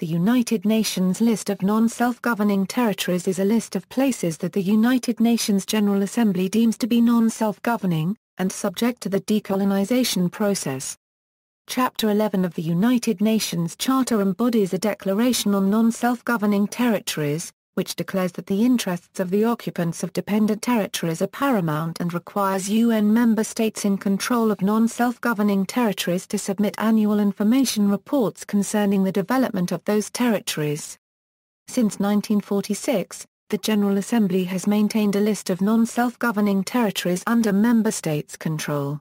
The United Nations list of non-self-governing territories is a list of places that the United Nations General Assembly deems to be non-self-governing, and subject to the decolonization process. Chapter 11 of the United Nations Charter embodies a declaration on non-self-governing territories, which declares that the interests of the occupants of dependent territories are paramount and requires UN member states in control of non-self-governing territories to submit annual information reports concerning the development of those territories. Since 1946, the General Assembly has maintained a list of non-self-governing territories under member states' control.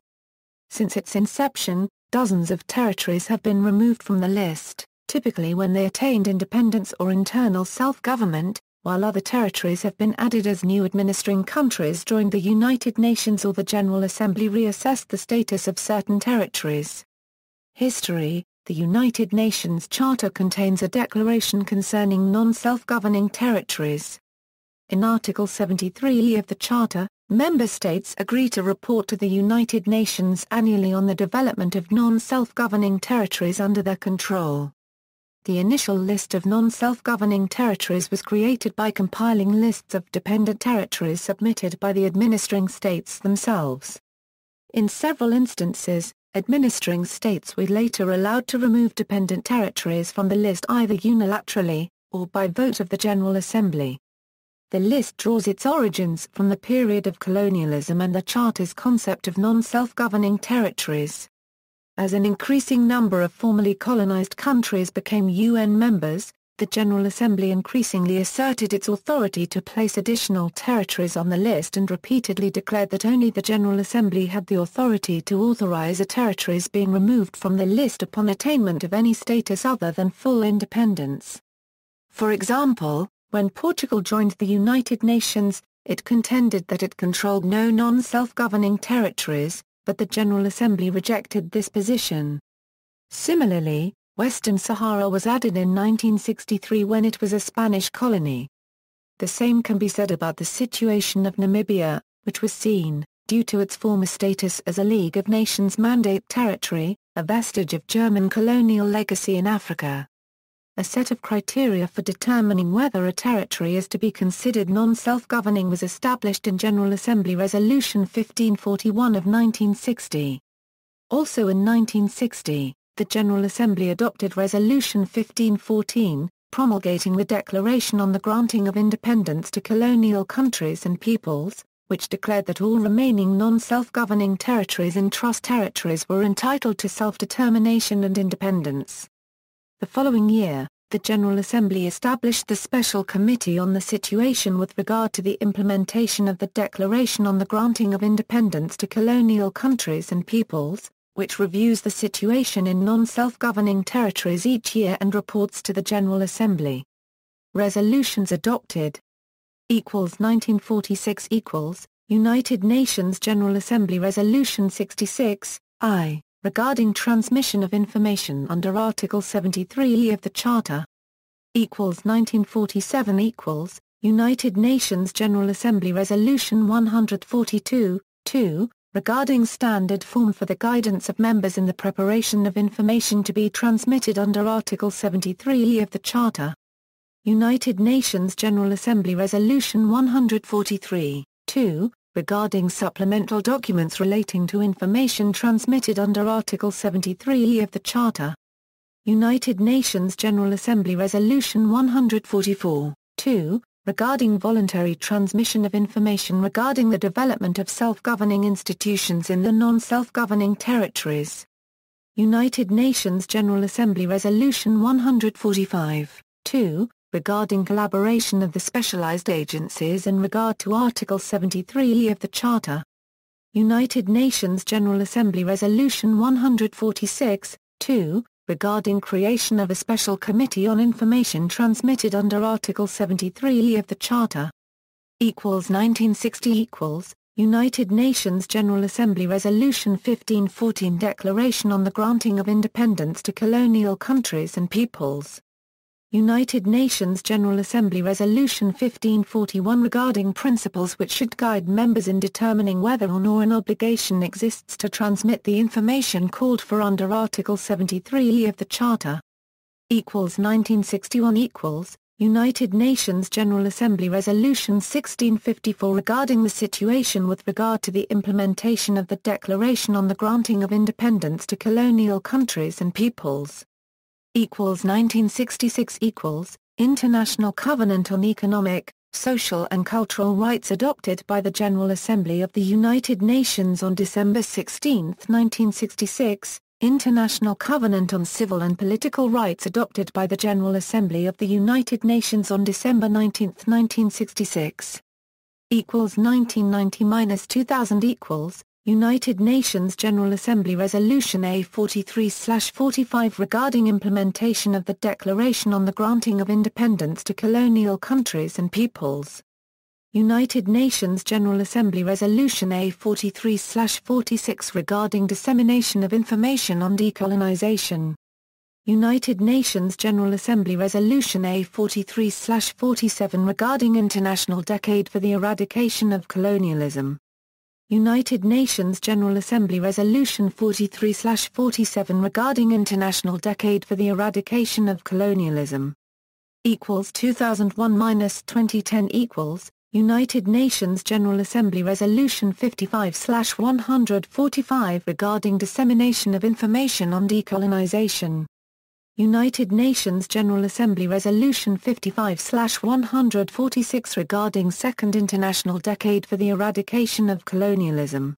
Since its inception, dozens of territories have been removed from the list, typically when they attained independence or internal self-government, while other territories have been added as new administering countries joined the United Nations or the General Assembly reassessed the status of certain territories. History: the United Nations Charter contains a declaration concerning non-self-governing territories. In Article 73 of the Charter, member states agree to report to the United Nations annually on the development of non-self-governing territories under their control. The initial list of non-self-governing territories was created by compiling lists of dependent territories submitted by the administering states themselves. In several instances, administering states were later allowed to remove dependent territories from the list either unilaterally, or by vote of the General Assembly. The list draws its origins from the period of colonialism and the Charter's concept of non-self-governing territories. As an increasing number of formerly colonized countries became UN members, the General Assembly increasingly asserted its authority to place additional territories on the list and repeatedly declared that only the General Assembly had the authority to authorize a territories being removed from the list upon attainment of any status other than full independence. For example, when Portugal joined the United Nations, it contended that it controlled no non-self-governing territories, but the General Assembly rejected this position. Similarly, Western Sahara was added in 1963 when it was a Spanish colony. The same can be said about the situation of Namibia, which was seen, due to its former status as a League of Nations Mandate territory, a vestige of German colonial legacy in Africa. A set of criteria for determining whether a territory is to be considered non-self-governing was established in General Assembly Resolution 1541 of 1960. Also in 1960, the General Assembly adopted Resolution 1514, promulgating the Declaration on the Granting of Independence to Colonial Countries and Peoples, which declared that all remaining non-self-governing territories and trust territories were entitled to self-determination and independence. The following year, the General Assembly established the Special Committee on the Situation with regard to the implementation of the Declaration on the Granting of Independence to Colonial Countries and Peoples, which reviews the situation in non-self-governing territories each year and reports to the General Assembly. Resolutions adopted. 1946 United Nations General Assembly Resolution 66, I. Regarding transmission of information under Article 73 of the Charter. 1947 United Nations General Assembly Resolution 142, 2, regarding standard form for the guidance of members in the preparation of information to be transmitted under Article 73 of the Charter. United Nations General Assembly Resolution 143, 2, regarding supplemental documents relating to information transmitted under Article 73 of the Charter. United Nations General Assembly Resolution 144, 2, regarding voluntary transmission of information regarding the development of self-governing institutions in the non-self-governing territories. United Nations General Assembly Resolution 145, 2, regarding collaboration of the specialized agencies in regard to Article 73 of the Charter. United Nations General Assembly Resolution 146, 2, regarding creation of a special committee on information transmitted under Article 73 of the Charter. 1960 United Nations General Assembly Resolution 1514 Declaration on the Granting of Independence to Colonial Countries and Peoples. United Nations General Assembly Resolution 1541 regarding principles which should guide members in determining whether or not an obligation exists to transmit the information called for under Article 73 of the Charter. 1961 United Nations General Assembly Resolution 1654 regarding the situation with regard to the implementation of the Declaration on the Granting of Independence to Colonial Countries and Peoples. 1966 International Covenant on Economic, Social and Cultural Rights adopted by the General Assembly of the United Nations on December 16, 1966, International Covenant on Civil and Political Rights adopted by the General Assembly of the United Nations on December 19, 1966. 1990-2000 United Nations General Assembly Resolution A43/45 regarding implementation of the Declaration on the Granting of Independence to Colonial Countries and Peoples. United Nations General Assembly Resolution A43/46 regarding dissemination of information on decolonization. United Nations General Assembly Resolution A43/47 regarding International Decade for the Eradication of Colonialism. United Nations General Assembly Resolution 43/47 regarding International Decade for the Eradication of Colonialism. 2001-2010 United Nations General Assembly Resolution 55/145 regarding dissemination of information on decolonization. United Nations General Assembly Resolution 55/146 regarding Second International Decade for the Eradication of Colonialism.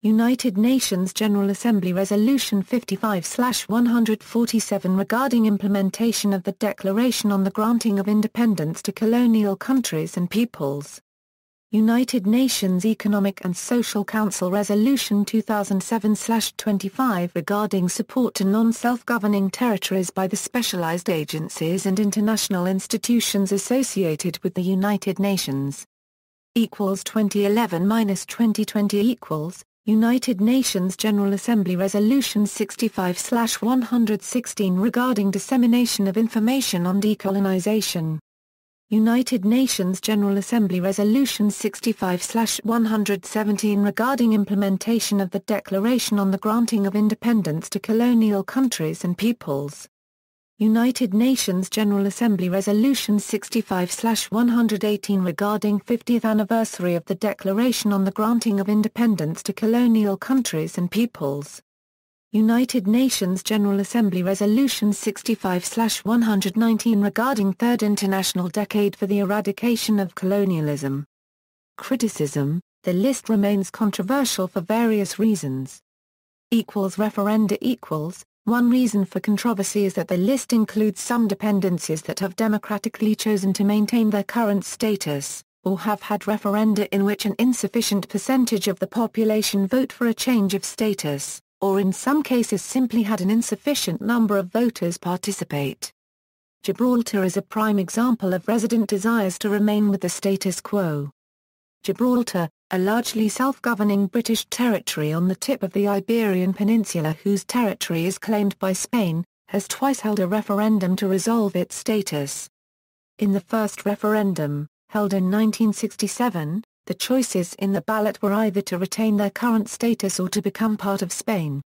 United Nations General Assembly Resolution 55/147 regarding implementation of the Declaration on the Granting of Independence to Colonial Countries and Peoples. United Nations Economic and Social Council Resolution 2007/25 regarding support to non-self-governing territories by the specialized agencies and international institutions associated with the United Nations. 2011-2020 United Nations General Assembly Resolution 65/116 regarding dissemination of information on decolonization. United Nations General Assembly Resolution 65/117 regarding implementation of the Declaration on the Granting of Independence to Colonial Countries and Peoples. United Nations General Assembly Resolution 65/118 regarding 50th anniversary of the Declaration on the Granting of Independence to Colonial Countries and Peoples. United Nations General Assembly Resolution 65/119 regarding Third International Decade for the Eradication of Colonialism. Criticism: the list remains controversial for various reasons. Referenda One reason for controversy is that the list includes some dependencies that have democratically chosen to maintain their current status, or have had referenda in which an insufficient percentage of the population vote for a change of status, or in some cases simply had an insufficient number of voters participate. Gibraltar is a prime example of resident desires to remain with the status quo. Gibraltar, a largely self-governing British territory on the tip of the Iberian Peninsula whose territory is claimed by Spain, has twice held a referendum to resolve its status. In the first referendum, held in 1967, the choices in the ballot were either to retain their current status or to become part of Spain.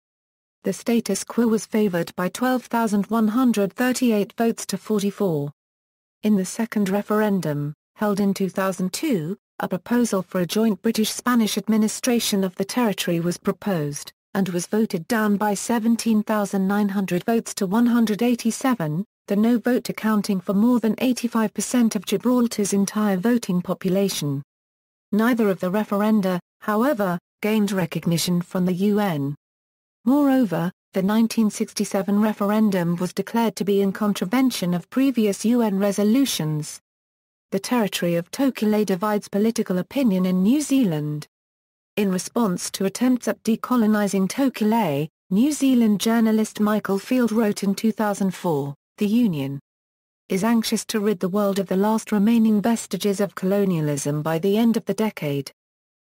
The status quo was favoured by 12,138 votes to 44. In the second referendum, held in 2002, a proposal for a joint British-Spanish administration of the territory was proposed, and was voted down by 17,900 votes to 187, the no vote accounting for more than 85% of Gibraltar's entire voting population. Neither of the referenda, however, gained recognition from the UN. Moreover, the 1967 referendum was declared to be in contravention of previous UN resolutions. The territory of Tokele divides political opinion in New Zealand. In response to attempts at decolonising Tokele, New Zealand journalist Michael Field wrote in 2004, "The Union is anxious to rid the world of the last remaining vestiges of colonialism by the end of the decade.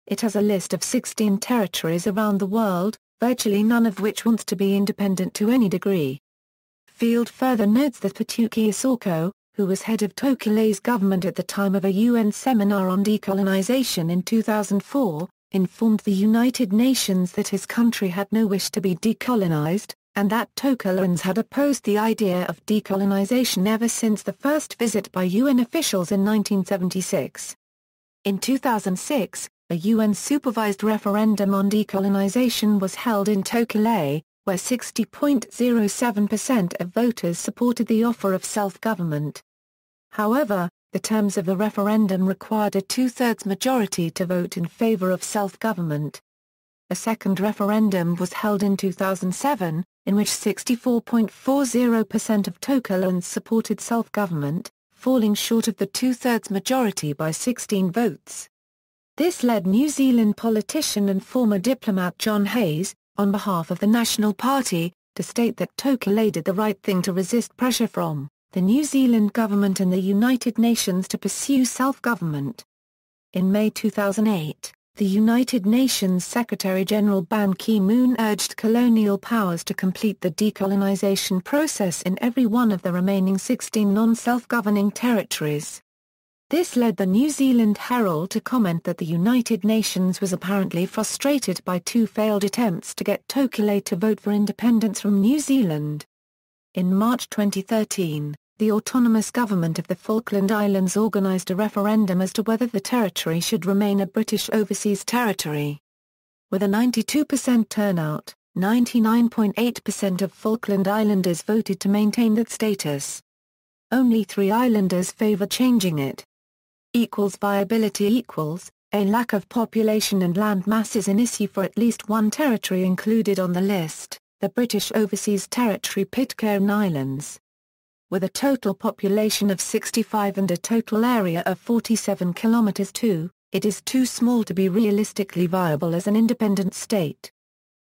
It has a list of 16 territories around the world, virtually none of which wants to be independent to any degree." Field further notes that Patuki Isoko, who was head of Tokele's government at the time of a UN seminar on decolonization in 2004, informed the United Nations that his country had no wish to be decolonized, and that Tocoloans had opposed the idea of decolonization ever since the first visit by UN officials in 1976. In 2006, a UN-supervised referendum on decolonization was held in Tokyo, where 60.07% of voters supported the offer of self-government. However, the terms of the referendum required a two-thirds majority to vote in favor of self-government. A second referendum was held in 2007, in which 64.40% of Tocoloans supported self-government, falling short of the two-thirds majority by 16 votes. This led New Zealand politician and former diplomat John Hayes, on behalf of the National Party, to state that Tokyo did the right thing to resist pressure from the New Zealand government and the United Nations to pursue self-government. In May 2008, the United Nations Secretary-General Ban Ki-moon urged colonial powers to complete the decolonization process in every one of the remaining 16 non-self-governing territories. This led the New Zealand Herald to comment that the United Nations was apparently frustrated by two failed attempts to get Tokyo to vote for independence from New Zealand. In March 2013, the autonomous government of the Falkland Islands organised a referendum as to whether the territory should remain a British overseas territory. With a 92% turnout, 99.8% of Falkland Islanders voted to maintain that status. Only 3 islanders favour changing it. Viability a lack of population and land mass is an issue for at least one territory included on the list, the British Overseas Territory Pitcairn Islands. With a total population of 65 and a total area of 47 km², it is too small to be realistically viable as an independent state.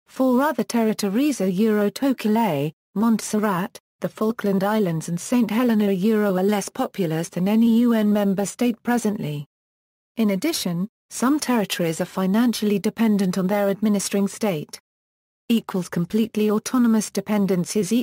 4 other territories are Tokyo, Montserrat, the Falkland Islands and St. Helena are less populous than any UN member state presently. In addition, some territories are financially dependent on their administering state. Completely autonomous dependencies .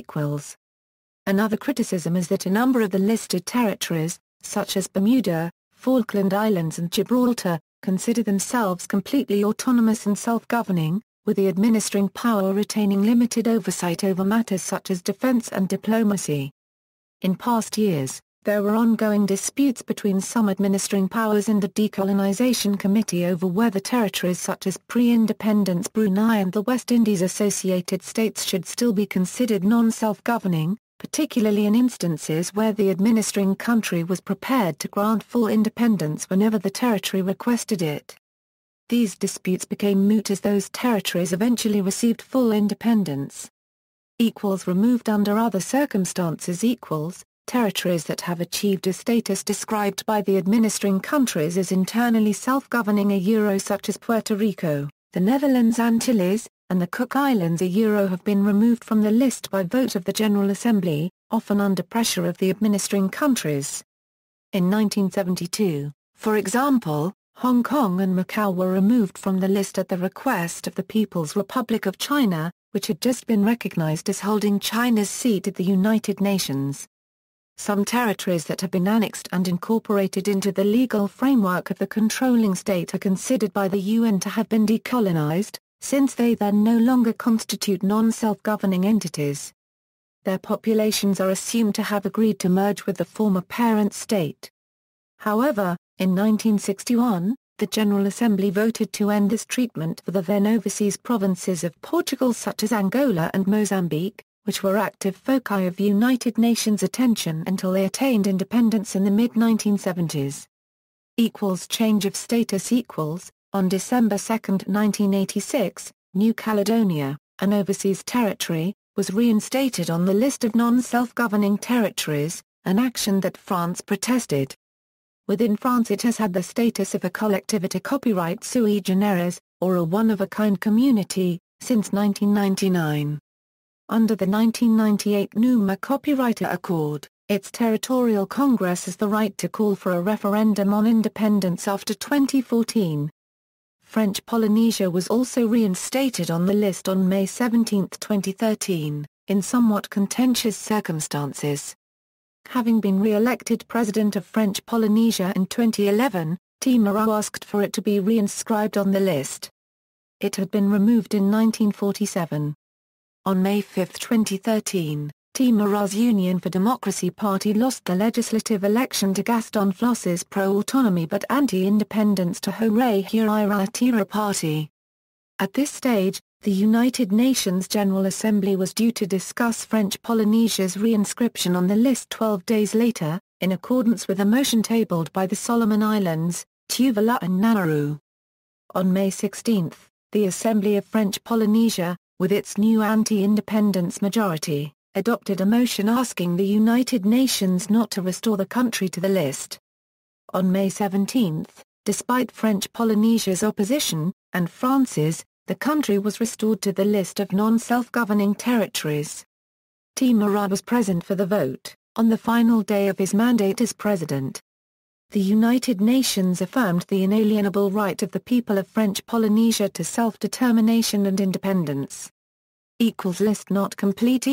Another criticism is that a number of the listed territories, such as Bermuda, Falkland Islands and Gibraltar, consider themselves completely autonomous and self-governing, with the administering power retaining limited oversight over matters such as defense and diplomacy. In past years, there were ongoing disputes between some administering powers and the Decolonization Committee over whether territories such as pre-independence Brunei and the West Indies associated states should still be considered non-self-governing, particularly in instances where the administering country was prepared to grant full independence whenever the territory requested it. These disputes became moot as those territories eventually received full independence. Removed under other circumstances territories that have achieved a status described by the administering countries as internally self-governing such as Puerto Rico, the Netherlands Antilles, and the Cook Islands have been removed from the list by vote of the General Assembly, often under pressure of the administering countries. In 1972, for example, Hong Kong and Macau were removed from the list at the request of the People's Republic of China, which had just been recognized as holding China's seat at the United Nations. Some territories that have been annexed and incorporated into the legal framework of the controlling state are considered by the UN to have been decolonized, since they then no longer constitute non-self-governing entities. Their populations are assumed to have agreed to merge with the former parent state. However, in 1961, the General Assembly voted to end this treatment for the then overseas provinces of Portugal such as Angola and Mozambique, which were active foci of United Nations attention until they attained independence in the mid-1970s. Change of status On December 2, 1986, New Caledonia, an overseas territory, was reinstated on the list of non-self-governing territories, an action that France protested. Within France it has had the status of a collectivité copyright sui generis, or a one-of-a-kind community, since 1999. Under the 1998 Numa Copyright Accord, its territorial congress has the right to call for a referendum on independence after 2014. French Polynesia was also reinstated on the list on May 17, 2013, in somewhat contentious circumstances. Having been re-elected president of French Polynesia in 2011, Timaru asked for it to be reinscribed on the list. It had been removed in 1947. On May 5, 2013, Timor's Union for Democracy party lost the legislative election to Gaston Floss's pro-autonomy but anti-independence to Hooray Hira party. At this stage, the United Nations General Assembly was due to discuss French Polynesia's reinscription on the list 12 days later, in accordance with a motion tabled by the Solomon Islands, Tuvalu and Nauru. On May 16, the Assembly of French Polynesia, with its new anti-independence majority, adopted a motion asking the United Nations not to restore the country to the list. On May 17, despite French Polynesia's opposition, and France's, the country was restored to the list of non-self-governing territories. Timor was present for the vote, on the final day of his mandate as president. The United Nations affirmed the inalienable right of the people of French Polynesia to self-determination and independence. List not complete.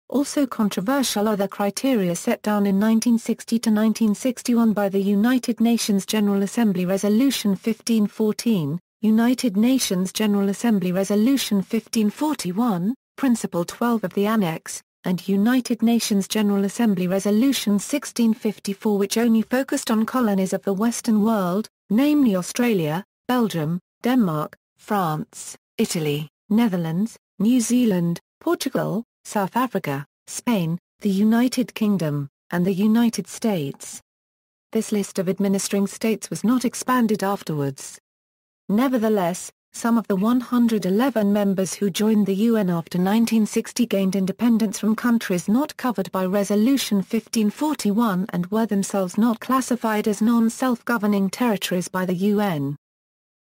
Also controversial are the criteria set down in 1960 to 1961 by the United Nations General Assembly Resolution 1514, United Nations General Assembly Resolution 1541, Principle 12 of the Annex, and United Nations General Assembly Resolution 1654 which only focused on colonies of the Western world, namely Australia, Belgium, Denmark, France, Italy, Netherlands, New Zealand, Portugal, South Africa, Spain, the United Kingdom, and the United States. This list of administering states was not expanded afterwards. Nevertheless, some of the 111 members who joined the UN after 1960 gained independence from countries not covered by Resolution 1541 and were themselves not classified as non-self-governing territories by the UN.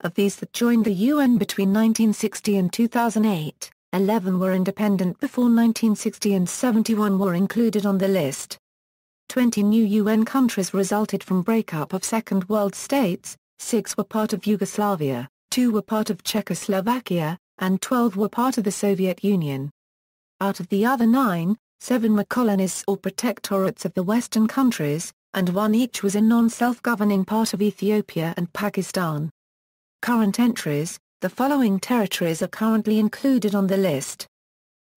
Of these that joined the UN between 1960 and 2008, 11 were independent before 1960 and 71 were included on the list. 20 new UN countries resulted from breakup of Second World states, 6 were part of Yugoslavia, 2 were part of Czechoslovakia, and 12 were part of the Soviet Union. Out of the other 9, 7 were colonies or protectorates of the Western countries, and 1 each was a non-self-governing part of Ethiopia and Pakistan. Current entries: the following territories are currently included on the list.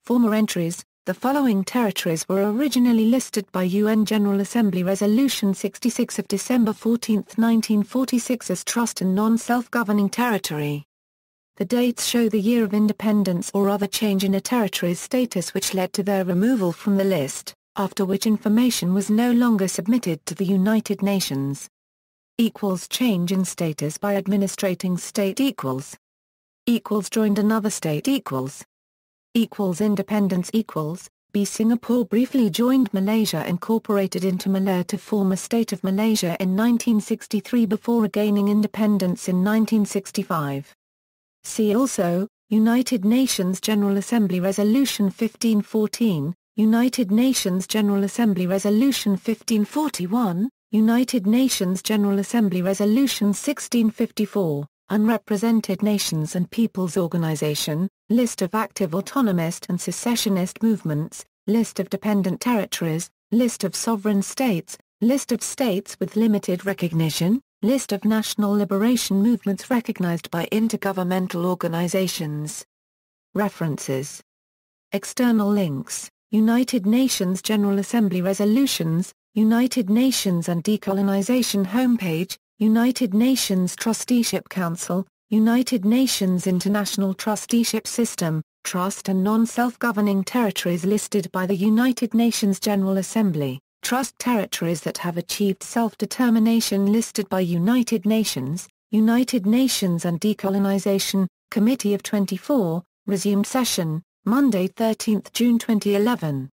Former entries: the following territories were originally listed by UN General Assembly Resolution 66 of December 14, 1946 as trust and non-self-governing territory. The dates show the year of independence or other change in a territory's status which led to their removal from the list, after which information was no longer submitted to the United Nations. Change in status by administrating state joined another state independence B. Singapore briefly joined Malaysia, incorporated into Malaya to form a state of Malaysia in 1963 before regaining independence in 1965. See also, United Nations General Assembly Resolution 1514, United Nations General Assembly Resolution 1541, United Nations General Assembly Resolution 1654, Unrepresented Nations and Peoples Organization, List of active autonomist and secessionist movements, List of dependent territories, List of sovereign states, List of states with limited recognition, List of national liberation movements recognized by intergovernmental organizations. References. External links: United Nations General Assembly Resolutions, United Nations and Decolonization homepage, United Nations Trusteeship Council, United Nations International Trusteeship System, Trust and non-self-governing territories listed by the United Nations General Assembly, Trust territories that have achieved self-determination listed by United Nations, United Nations and Decolonization, Committee of 24, resumed session, Monday 13 June 2011.